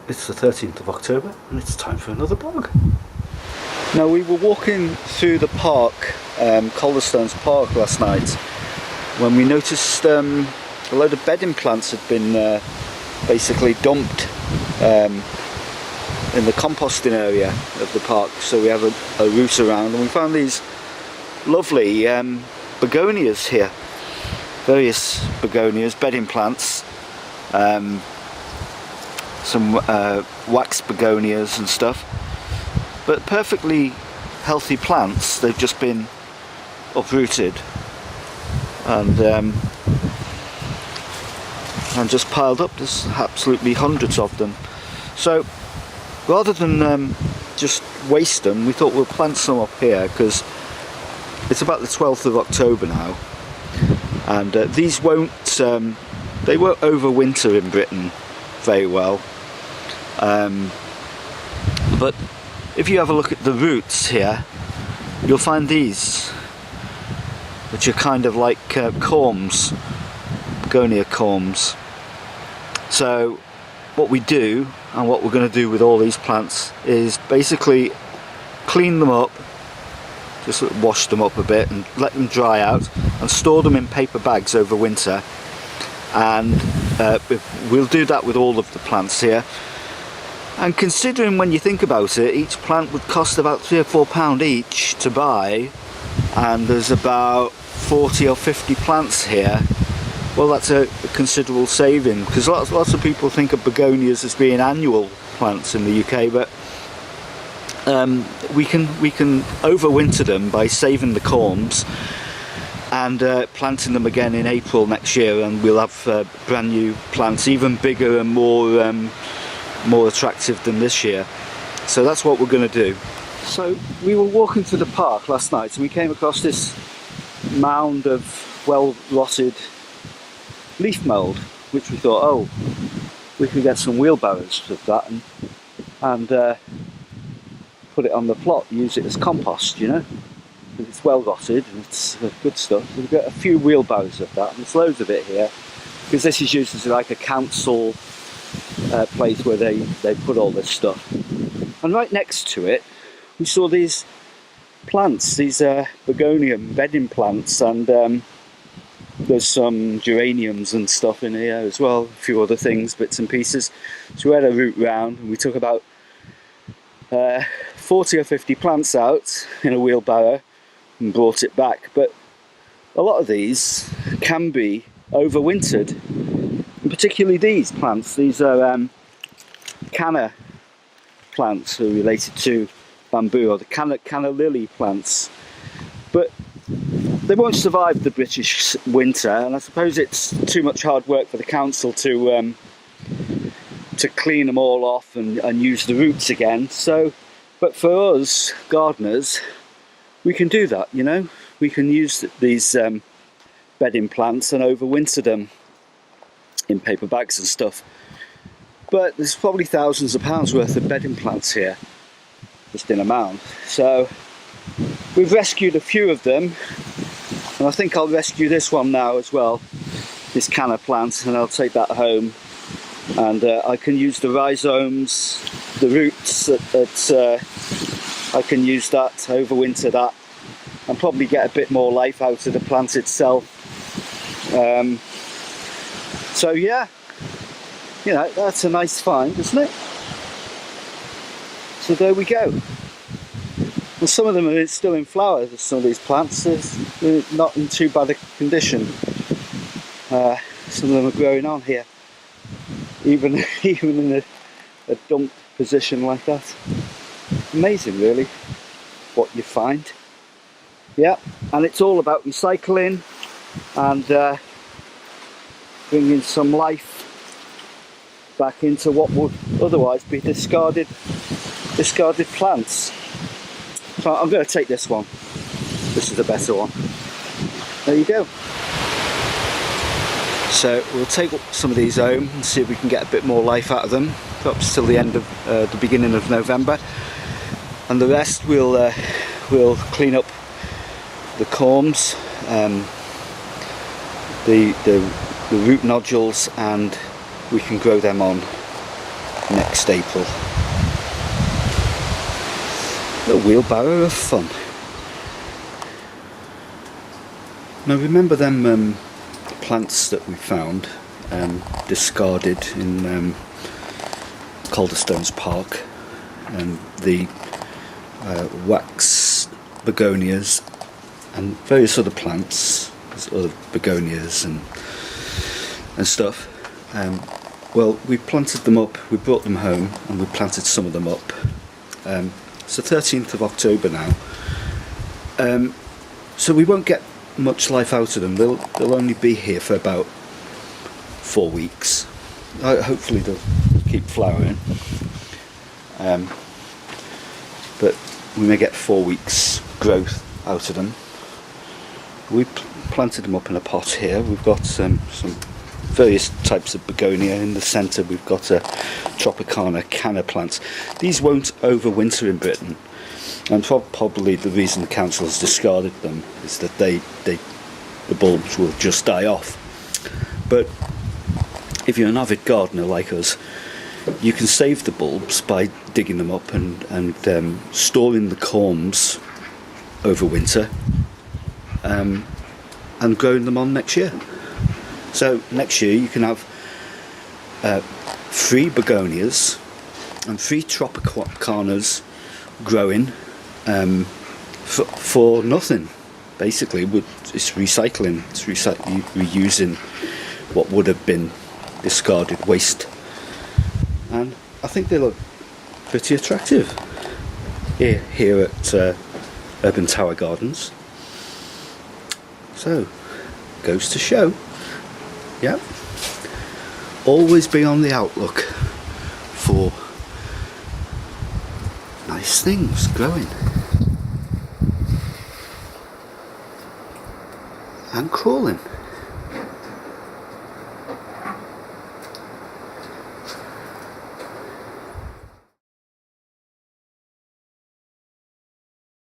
It's the 13th of October and it's time for another blog. Now, we were walking through the park, Calderstones Park last night, when we noticed a load of bedding plants had been basically dumped in the composting area of the park. So we have a route around and we found these lovely begonias here. Various begonias, bedding plants, some wax begonias and stuff, but perfectly healthy plants. They've just been uprooted and just piled up. There's absolutely hundreds of them. So rather than just waste them, we thought we'll plant some up here because it's about the 12th of October now, and these won't overwinter in Britain very well. But if you have a look at the roots here, you'll find these, which are kind of like corms, begonia corms. So what we do, and what we're going to do with all these plants, is basically clean them up, just wash them up a bit and let them dry out, and store them in paper bags over winter. And we'll do that with all of the plants here. And considering, when you think about it, each plant would cost about £3 or £4 each to buy, and there's about 40 or 50 plants here, well, that's a considerable saving, because lots of people think of begonias as being annual plants in the UK, but we can overwinter them by saving the corms and planting them again in April next year, and we'll have brand new plants, even bigger and more attractive than this year. So that's what we're going to do. So we were walking through the park last night and we came across this mound of well-rotted leaf mould, which we thought, oh, we could get some wheelbarrows of that and put it on the plot, use it as compost, you know. It's well rotted and it's good stuff. So we've got a few wheelbarrows of that, and there's loads of it here, because this is used as like a council place where they put all this stuff. And right next to it we saw these plants, these begonia bedding plants, and there's some geraniums and stuff in here as well, a few other things, bits and pieces. So we had a route round and we took about 40 or 50 plants out in a wheelbarrow and brought it back. But a lot of these can be overwintered, and particularly these plants. These are canna plants, who are related to bamboo, or the canna lily plants, but they won't survive the British winter, and I suppose it's too much hard work for the council to clean them all off and use the roots again. So, but for us gardeners, we can do that, you know. We can use these bedding plants and overwinter them in paper bags and stuff. But there's probably thousands of pounds worth of bedding plants here, just in a mound. So we've rescued a few of them, and I think I'll rescue this one now as well, this canna plant, and I'll take that home, and I can use the rhizomes, the roots I can use that, overwinter that, and probably get a bit more life out of the plant itself. So yeah, you know, that's a nice find, isn't it? So there we go. And some of them are still in flower, some of these plants. They're not in too bad a condition. Some of them are growing on here, even in a dump position like that. Amazing, really, what you find. Yeah, and it's all about recycling and bringing some life back into what would otherwise be discarded plants. So I'm going to take this one. This is a better one. There you go. So we'll take some of these home and see if we can get a bit more life out of them, perhaps till the end of the beginning of November, and the rest we'll clean up the corms, the root nodules, and we can grow them on. next April. A wheelbarrow of fun. Now remember them plants that we found discarded in Calderstones Park, and the wax begonias and various other plants, other begonias and stuff. Well, we planted them up, we brought them home and we planted some of them up. It's the 13th of October now, so we won't get much life out of them. They'll only be here for about 4 weeks. Hopefully they'll keep flowering, but we may get 4 weeks growth out of them. We planted them up in a pot here. We've got some various types of begonia. In the centre we've got a Tropicana canna plant. These won't overwinter in Britain, and probably the reason the council has discarded them is that the bulbs will just die off. But if you're an avid gardener like us, you can save the bulbs by digging them up and storing the corms over winter, and growing them on next year. So next year you can have 3 begonias and 3 Tropicanas growing for nothing. Basically, it's recycling. It's reusing what would have been discarded waste, and I think they look pretty attractive here at Urban Tower Gardens. So, goes to show, yeah, always be on the outlook for nice things growing and crawling.